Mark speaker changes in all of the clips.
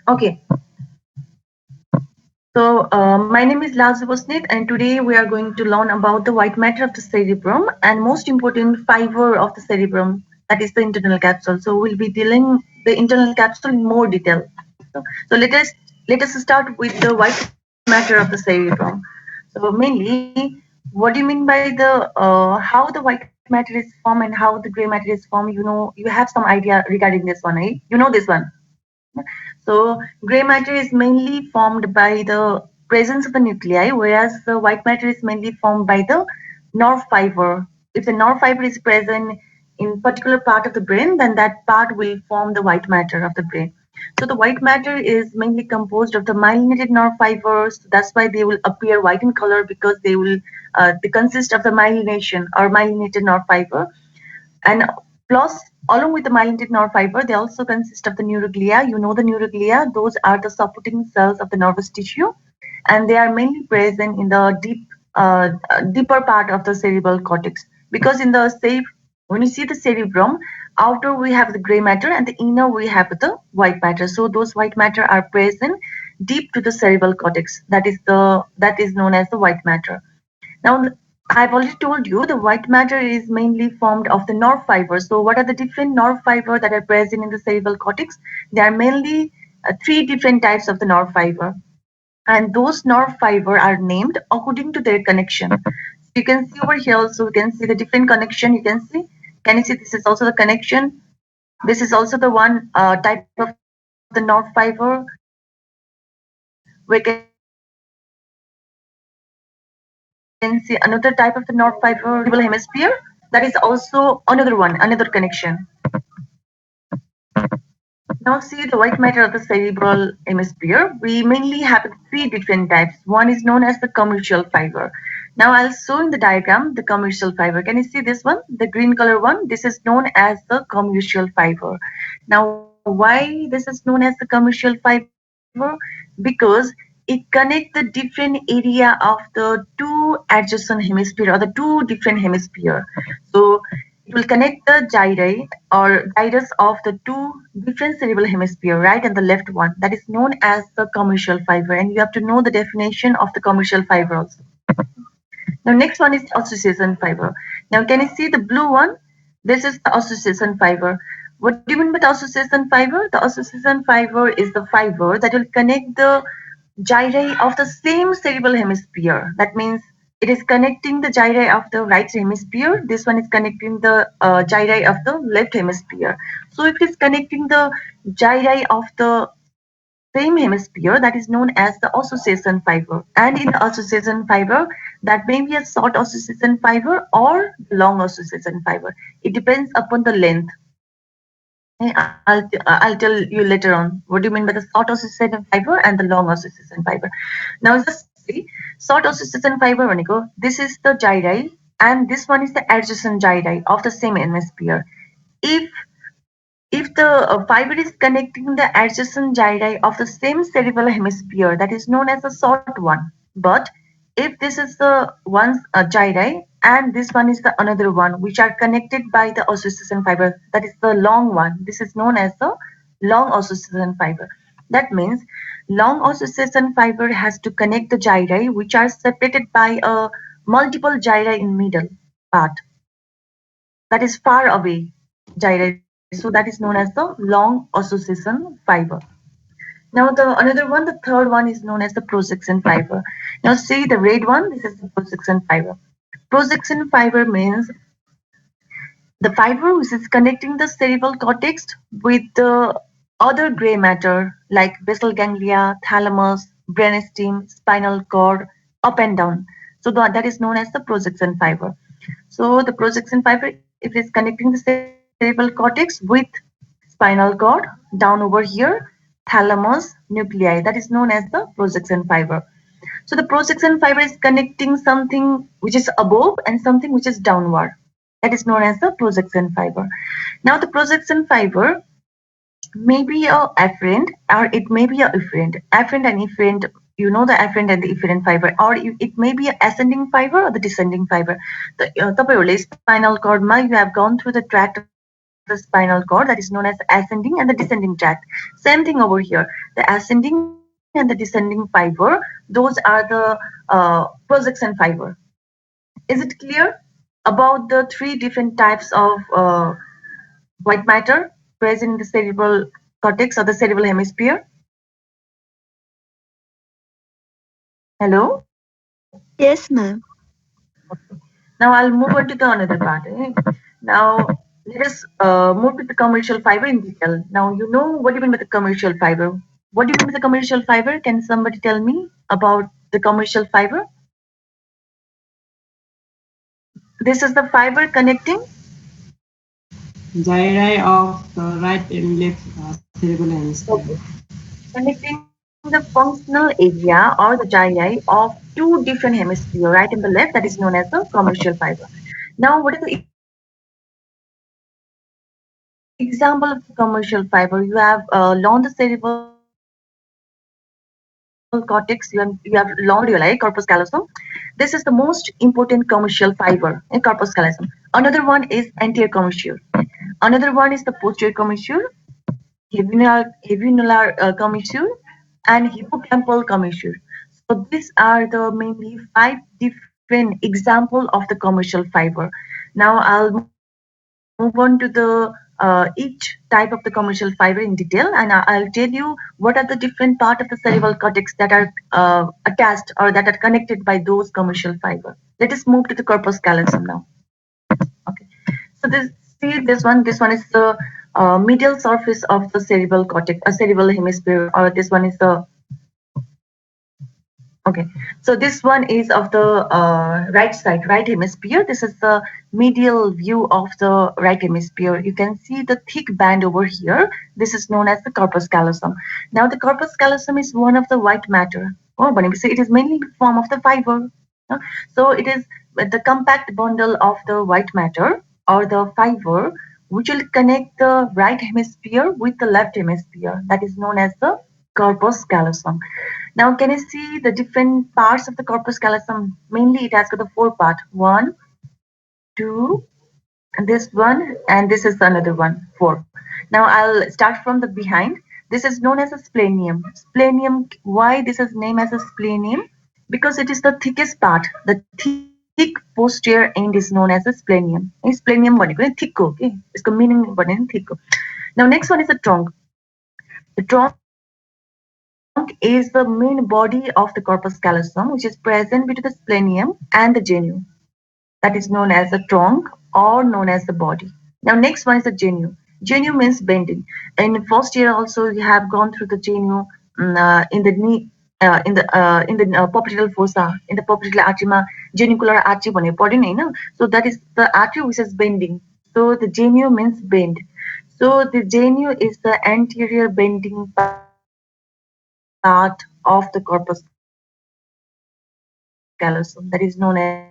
Speaker 1: Okay, so my name is Lazu Bosnit, and today we are going to learn about the white matter of the cerebrum and most important fiber of the cerebrum, that is the internal capsule. So we'll be dealing the internal capsule in more detail. So let us start with the white matter of the cerebrum. So mainly, what do you mean by the how the white matter is formed and how the gray matter is formed? You have some idea regarding this one, right? You know this one. So gray matter is mainly formed by the presence of the nuclei, whereas the white matter is mainly formed by the nerve fiber. If the nerve fiber is present in particular part of the brain, then that part will form the white matter of the brain. So the white matter is mainly composed of the myelinated nerve fibers. That's why they will appear white in color, because they consist of the myelination or myelinated nerve fiber. And plus, along with the myelinated nerve fiber, they also consist of the neuroglia. You know the neuroglia; those are the supporting cells of the nervous tissue, and they are mainly present in the deeper part of the cerebral cortex. Because when you see the cerebrum, outer we have the gray matter, and the inner we have the white matter. So those white matter are present deep to the cerebral cortex. That is known as the white matter. Now, I've already told you the white matter is mainly formed of the nerve fibers. So, what are the different nerve fibers that are present in the cerebral cortex? There are mainly three different types of the nerve fiber, and those nerve fiber are named according to their connection. So you can see over here also, you can see the different connection. You can see. Can you see this is also the connection? This is also the one type of the nerve fiber. We can see another type of the nerve fiber, cerebral hemisphere. That is also another one, another connection. Now see the white matter of the cerebral hemisphere. We mainly have three different types. One is known as the commercial fiber. Now I'll show in the diagram the commercial fiber. Can you see this one? The green color one. This is known as the commercial fiber. Now why this is known as the commercial fiber? Because it connects the different area of the two adjacent hemisphere or the two different hemisphere. So it will connect the gyri or gyrus of the two different cerebral hemisphere, right and the left one. That is known as the commercial fiber, and you have to know the definition of the commercial fiber also. Now next one is association fiber. Now can you see the blue one? This is the association fiber. What do you mean by the association fiber? The association fiber is the fiber that will connect the gyri of the same cerebral hemisphere. That means it is connecting the gyri of the right hemisphere. This one is connecting the gyri of the left hemisphere. So if it is connecting the gyri of the same hemisphere, that is known as the association fiber. And in the association fiber, that may be a short association fiber or long association fiber. It depends upon the length. I'll tell you later on what do you mean by the short association fiber and the long association fiber. Now just see, short association fiber भनेको, this is the gyri and this one is the adjacent gyri of the same hemisphere. If the fiber is connecting the adjacent gyri of the same cerebral hemisphere, that is known as the short one. But if this is the one gyri and this one is the another one, which are connected by the association fiber, that is the long one. This is known as the long association fiber. That means long association fiber has to connect the gyri, which are separated by a multiple gyri in middle part. That is far away gyri. So that is known as the long association fiber. Now the another one, the third one is known as the projection fiber. Now see the red one, this is the projection fiber. Projection fiber means the fiber which is connecting the cerebral cortex with the other gray matter like basal ganglia, thalamus, brainstem, spinal cord, up and down. So that is known as the projection fiber. So the projection fiber, if it is connecting the cerebral cortex with spinal cord, down over here, thalamus, nuclei, that is known as the projection fiber. So the projection fiber is connecting something which is above and something which is downward. That is known as the projection fiber. Now the projection fiber may be a afferent or it may be a efferent. Afferent and efferent, you know the afferent and the efferent fiber, or it may be a ascending fiber or the descending fiber. तपाईँहरूले spinal cord मा you have gone through the tract of the spinal cord that is known as ascending and the descending tract. Same thing over here. The ascending and the descending fiber, those are the projection fiber. Is it clear about the three different types of white matter present in the cerebral cortex or the cerebral hemisphere? Hello?
Speaker 2: Yes, ma'am.
Speaker 1: Now I'll move on to the another part. Now let us move to the commercial fiber in detail. Now you know what do you mean by the commercial fiber? What do you mean by the commercial fiber? Can somebody tell me about the commercial fiber? This is the fiber connecting
Speaker 3: gyri of the right and left cerebral hemisphere.
Speaker 1: okay, connecting the functional area or the gyri of two different hemispheres, right and the left, that is known as the commercial fiber. Now, what is the example of the commercial fiber? You have learned the cerebral cortex, you have learned the cerebral corpus callosum. This is the most important commercial fiber, corpus callosum. This is the most important commercial fiber in corpus callosum. Another one is anterior commissure. Another one is the posterior commissure, havenular commissure, and hippocampal commissure. So these are the mainly five different example of the commercial fiber. Now I'll move on to the each type of the commercial fiber in detail, and I'll tell you what are the different part of the cerebral cortex that are attached or that are connected by those commercial fiber. Let us move to the corpus callosum now. Okay. So this one is the medial surface of the cerebral cortex, a cerebral hemisphere, or this one is the okay. So this one is of the right side, right hemisphere. This is the medial view of the right hemisphere. You can see the thick band over here. This is known as the corpus callosum. Now the corpus callosum is one of the white matter. Oh, but it is mainly in the form of the fiber. Uh, So it is the compact bundle of the white matter or the fiber which will connect the right hemisphere with the left hemisphere. That is known as the corpus callosum. Now, can you see the different parts of the corpus callosum? Mainly, it has got the four part. One, two, and this one, and this is another one. Four. Now, I'll start from the behind. This is known as a splenium. Splenium. Why this is named as a splenium? Because it is the thickest part. The thick posterior end is known as a splenium. Splenium भनेको नि thick हो कि यसको meaning भने नि thick हो. Now, next one is the trunk. The trunk is the main body of the corpus callosum, which is present between the splenium and the genu. That is known as the trunk or known as the body. Now, next one is the genu. Genu means bending. In first year also, you have gone through the genu in the knee, in the popliteal fossa, in the popliteal artery मा genicular artery भनेर पढ्यो नि हैन. So that is the artery which is bending. So the genu means bend. So the genu is the anterior bending part of the corpus callosum. That is known as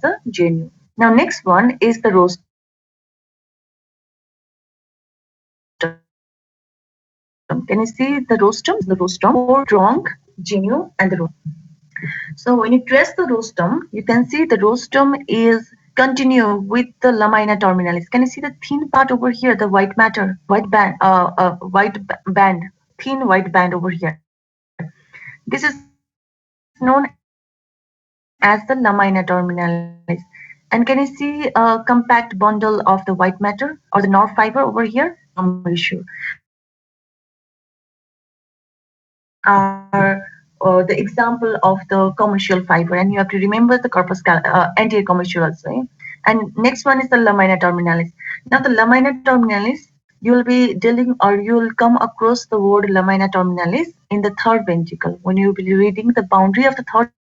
Speaker 1: the genu. Now next one is the rostrum. Can you see the rostrum? This is known as the genu. Now next one is the rostrum. Can you see the rostrum? This is the rostrum. This is the rostrum. This is the four trunk, genu, and the rostrum. So when you trace the rostrum, you can see the rostrum is continue with the lamina terminalis. Can you see the thin part over here, the white matter, white band, band, thin white band over here. This is known as the lamina terminalis. And can you see a compact bundle of the white matter or the nerve fiber over here? That is known as the commissure. Now these are the example of the commercial fiber, and you have to remember the anterior commissure also. And next one is the lamina terminalis. Now the lamina terminalis, you will be dealing or you will come across the word lamina terminalis in the third ventricle. When you will be reading the boundary of the third ventricle, you will see the lamina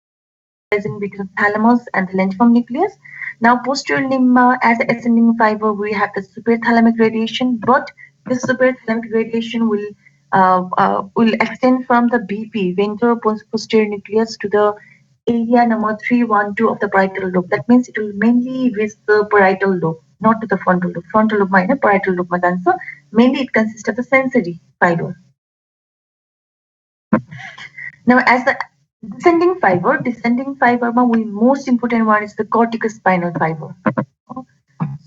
Speaker 1: terminalis. And can you see the lamina terminalis is the area of the corpus callosum. present between the thalamus and the lentiform nucleus. Now, posterior limb as the ascending fiber, we have the superthalamic radiation, but this superthalamic radiation will extend from the BP, ventral posterior nucleus, to the area number 312 of the parietal lobe. That means it will mainly reach the parietal lobe, not to the frontal lobe. Frontal lobe minus parietal lobe minus. So mainly it consists of the sensory fiber. Now, as the descending fiber, most important one is the corticospinal fiber.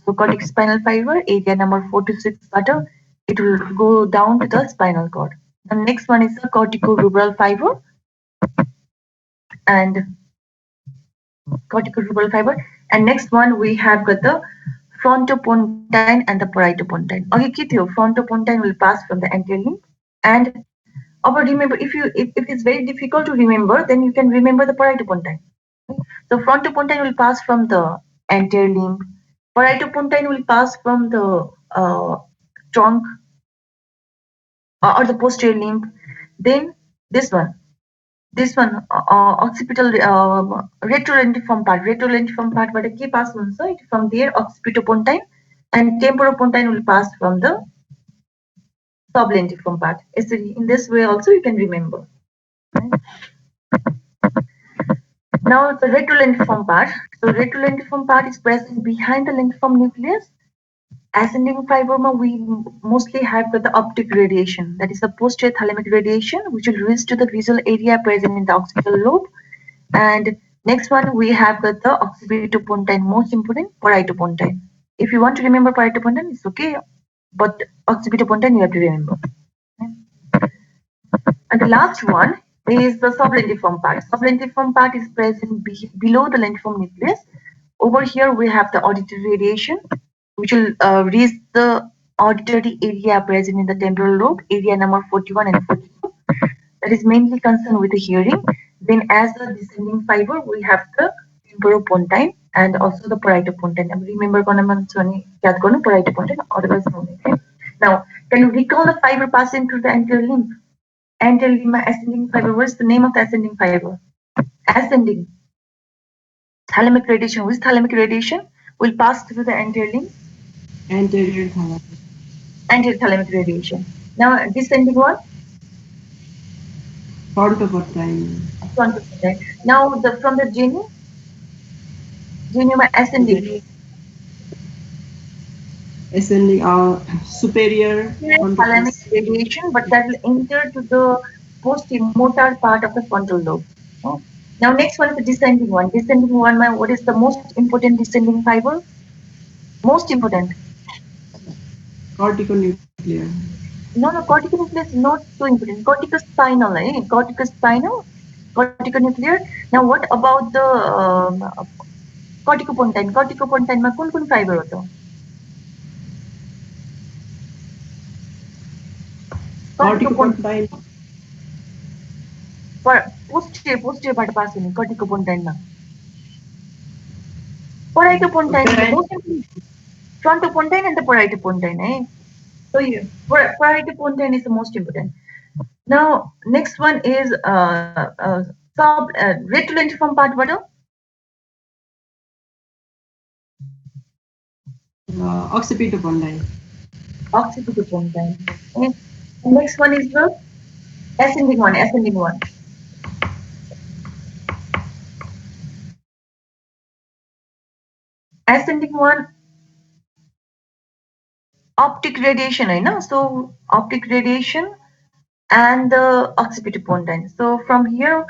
Speaker 1: So corticospinal fiber, area number 4 to 6 butter, it will go down to the spinal cord. The next one is the corticorubral fiber and corticorubral fiber. And next one we have got the frontopontine and the parietopontine. Okay, Kitio, frontopontine will pass from the anterior limb. And remember, if it's very difficult to remember, then you can remember the parietopontine. So frontopontine will pass from the anterior limb. Parietopontine will pass from the trunk or the posterior limb. Then this one, occipital retrolentiform part, but a key pass also from there occipitopontine, and temporopontine will pass from the sublentiform part. So in this way also you can remember. Now the retrolentiform part. So retrolentiform part is present behind the lentiform nucleus. Ascending fiber, we mostly have the optic radiation, that is the posterior thalamic radiation, which will reach to the visual area present in the occipital lobe. And next one we have the occipitopontine, most important, parietopontine. If you want to remember parietopontine, it's okay, but occipitopontine you have to remember. And the last one is the sublentiform part. Sublentiform part is present below the lentiform nucleus. Over here we have the auditory radiation, which will reach the auditory area present in the temporal lobe, area number 41 and 42. That is mainly concerned with the hearing. Then as the descending fiber, we have the temporopontine and also the parietopontine. Remember, parietopontine, otherwise known. Okay? Now, can you recall the fiber passing through the anterior limb? Anterior limb ascending fiber. What is the name of the ascending fiber? Ascending. Thalamic radiation. Which thalamic radiation will pass through the anterior limb?
Speaker 3: Anterior thalamus.
Speaker 1: Anterior thalamic radiation. Now, descending one?
Speaker 3: Frontopontine.
Speaker 1: Frontopontine. Now, from the genu ascending.
Speaker 3: Ascending superior
Speaker 1: Thalamic radiation, but that will enter to the postmotor part of the frontal lobe. Oh. Now, next one is the descending one. Descending one, what is the most important descending fiber? Most important.
Speaker 3: Corticonuclear.
Speaker 1: No, corticonuclear is not so important. Corticospinal, corticonuclear. Now, what about the corticopontine? Corticopontine में कौन fiber होता है?
Speaker 3: Corticopontine.
Speaker 1: Posterior part pass होने corticopontine में. Parietopontine, frontopontine and the parietopontine. So parietopontine is the most important. Now next one is retrolentiform part. What?
Speaker 3: Occipitopontine.
Speaker 1: Occipitopontine. Okay. Next one is the ascending one. Ascending one. Optic radiation, so optic radiation and the occipitopontine. So from here,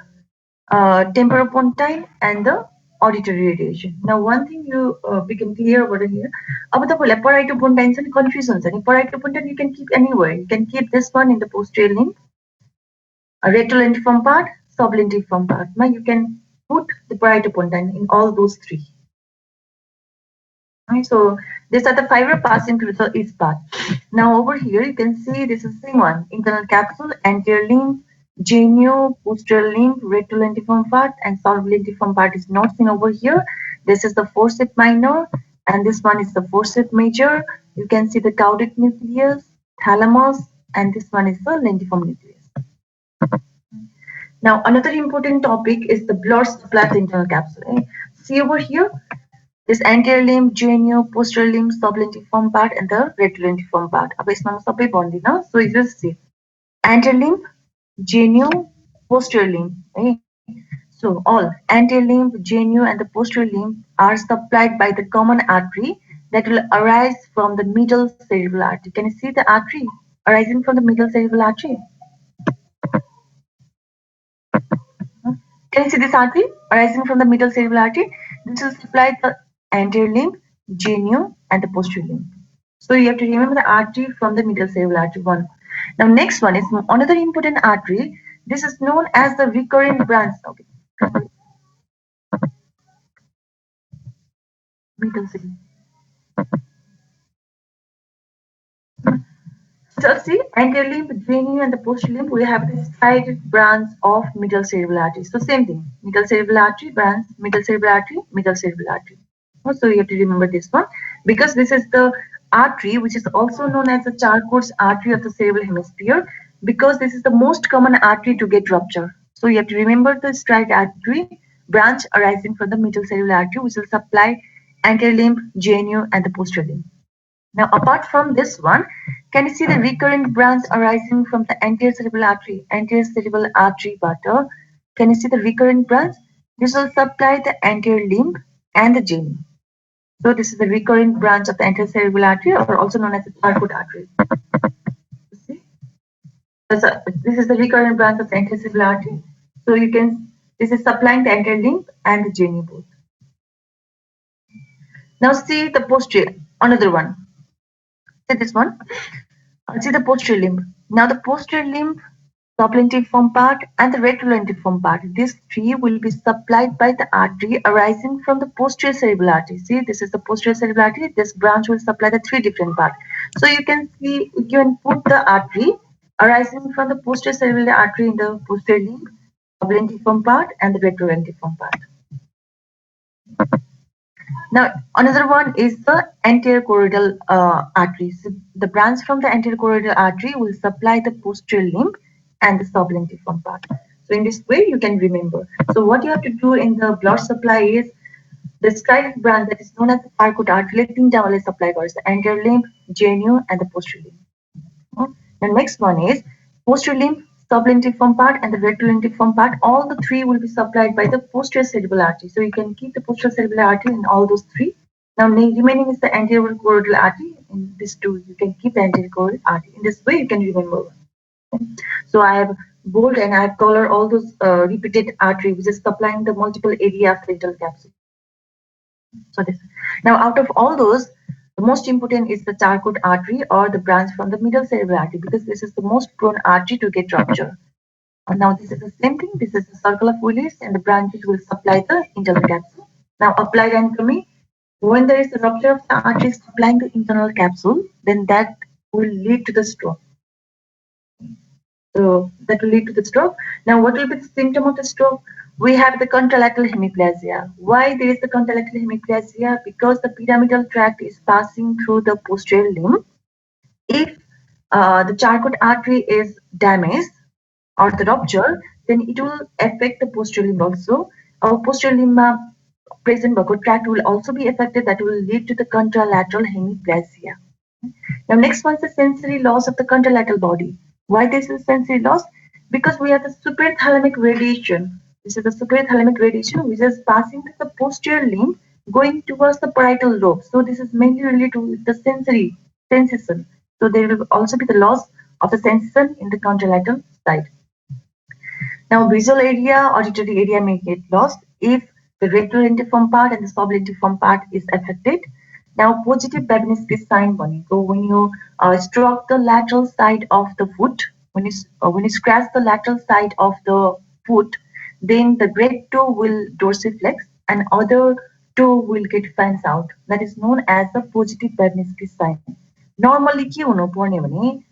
Speaker 1: temporopontine and the auditory radiation. Now one thing you become clear over here. About the parietopontine and confusion. Parietopontine you can keep anywhere. You can keep this one in the posterior limb, a retrolentiform part, sublentiform part. Now you can put the parietopontine in all those three. Right, so these are the fiber passing through each part. Now over here you can see this is the same one: internal capsule, anterior limb, genu, posterior limb, retrolentiform part, and sublentiform part is not seen over here. This is the forceps minor, and this one is the forceps major. You can see the caudate nucleus, thalamus, and this one is the lentiform nucleus. Now, another important topic is the blood supply of the internal capsule. See over here, this anterior limb, genu, posterior limb, sublentiform part, and the retrolentiform part. अब इसमें हम सबै भन्दिनँ. So you just see anterior limb, genu, posterior limb. So all anterior limb, genu, and the posterior limb are supplied by the common artery that will arise from the middle cerebral artery. Can you see the artery arising from the middle cerebral artery? Can you see this artery arising from the middle cerebral artery? This will supply the anterior limb, genu, and the posterior limb. So you have to remember the artery from the middle cerebral artery one. Now next one is another important artery. This is known as the recurrent branch. Okay. Middle cerebral. So see, anterior limb, genu, and the posterior limb, we have this side branch of middle cerebral artery. So same thing, middle cerebral artery branch, middle cerebral artery, middle cerebral artery. So you have to remember this one because this is the artery which is also known as the Charcot's artery of the cerebral hemisphere because this is the most common artery to get rupture. So you have to remember the stride artery branch arising from the middle cerebral artery which will supply anterior limb, genu, and the posterior limb. Now, apart from this one, can you see the recurrent branch arising from the anterior cerebral artery? Anterior cerebral artery butter. Can you see the recurrent branch? This will supply the anterior limb and the genu. So this is the recurrent branch of the anterior cerebral artery, or also known as the Charcot artery. See? This is the recurrent branch of the anterior cerebral artery. So you can. This is supplying the anterior limb and the genu both. Now see the posterior. Another one. See this one. See the posterior limb. Now the posterior limb, sublentiform part, and the retrolentiform part. These three will be supplied by the artery arising from the posterior cerebral artery. See, this is the posterior cerebral artery. This branch will supply the three different parts. So you can see, you can put the artery arising from the posterior cerebral artery in the posterior limb, sublentiform part, and the retrolentiform part. Now, another one is the anterior choroidal artery. So the branch from the anterior choroidal artery will supply the posterior limb and the sublentiform part. So in this way, you can remember. So what you have to do in the blood supply is the strident branch that is known as the Charcot artery. Let supply first the anterior limb, genu, and the posterior limb. The next one is posterior limb, sublentiform part, and the retrolentiform part. All the three will be supplied by the posterior cerebral artery. So you can keep the posterior cerebral artery in all those three. Now remaining is the anterior choroidal artery. In this two, you can keep the anterior choroidal artery. In this way, you can remember. So I have bold and I have colored all those repeated artery which is supplying the multiple areas of the internal capsule. So this. Now out of all those, the most important is the Charcot artery or the branch from the middle cerebral artery because this is the most prone artery to get rupture. And now this is the same thing. This is the circle of Willis and the branches will supply the internal capsule. Now applied anatomy. When there is a rupture of the artery supplying the internal capsule, then that will lead to the stroke. So that will lead to the stroke. Now what will be the symptom of the stroke? We have the contralateral hemiplegia. Why there is the contralateral hemiplegia? Because the pyramidal tract is passing through the posterior limb. If the Charcot artery is damaged or the rupture, then it will affect the posterior limb also. Our posterior limb present buccal tract will also be affected. That will lead to the contralateral hemiplegia. Now next one is the sensory loss of the contralateral body. Why this is sensory loss? Because we have the suprathalamic radiation. This is the suprathalamic radiation which is passing to the posterior limb going towards the parietal lobe. So this is mainly related to the sensory sensation. So there will also be the loss of the sensation in the contralateral side. Now visual area, auditory area may get lost if the retrolentiform part and the sublentiform part is affected. Now positive Babinski sign भनेको when you stroke the lateral side of the foot, when you scratch the lateral side of the foot, then the great toe will dorsiflex and other toe will get fans out. That is known as the positive Babinski sign. Normally के हुनु पर्ने भने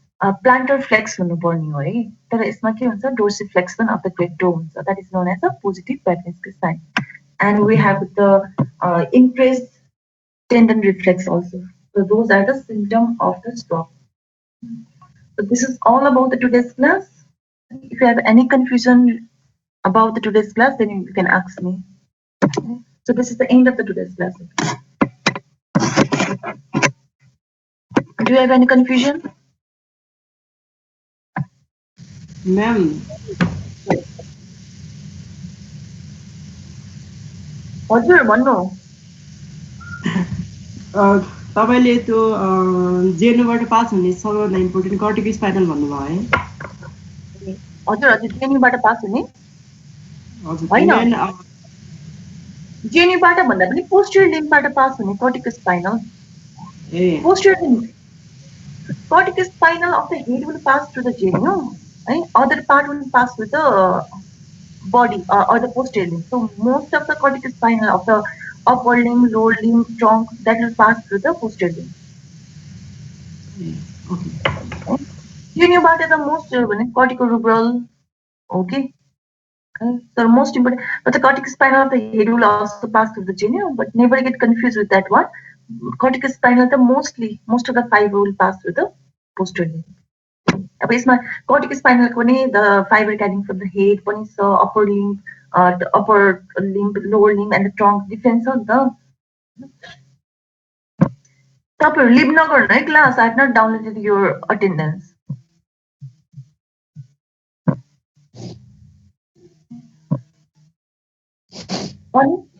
Speaker 1: plantar flex हुनुपर्ने हो है तर यसमा के हुन्छ dorsiflexion of the great toe हुन्छ. That is known as a positive Babinski sign. And we have the increased tendon reflex also. So those are the symptoms of the stroke. So this is all about the today's class. If you have any confusion about the today's class, then you can ask me. Okay? So this is the end of the today's class. Do you have any confusion?
Speaker 3: Ma'am,
Speaker 1: हजुर भन्नु
Speaker 3: तपाईँले त्यो जेनुबाट पास हुने सबभन्दा important कर्टिक spinal भन्नुभयो है
Speaker 1: हजुर हजुर जेनीबाट पास हुने
Speaker 3: हजुर
Speaker 1: होइन
Speaker 3: मेन
Speaker 1: जेनीबाट भन्दा पनि पोस्टियर लिम्फबाट पास हुने cortic spinal
Speaker 3: a
Speaker 1: posterior limb cortic spinal of the head will pass through the genu, right? Other part will pass through the body or the posterior limb. So most of the cortic spinal of the upper limb, lower limb, trunk that will pass through the posterior limb.
Speaker 3: Okay
Speaker 1: Genu part is the most corticoruberal. Okay. So most important, but the cortic spinal of the head will also pass through the genu, but never get confused with that one. Cortic spinal, most of the fiber will pass through the posterior limb. अब यसमा कर्टिक स्पाइनलको पनि the fibre carrying from the head पनि छ upper limb lower limb and the trunk different छ नि त तपाईँहरू live नगर्नु है class I have not downloaded your attendance अनि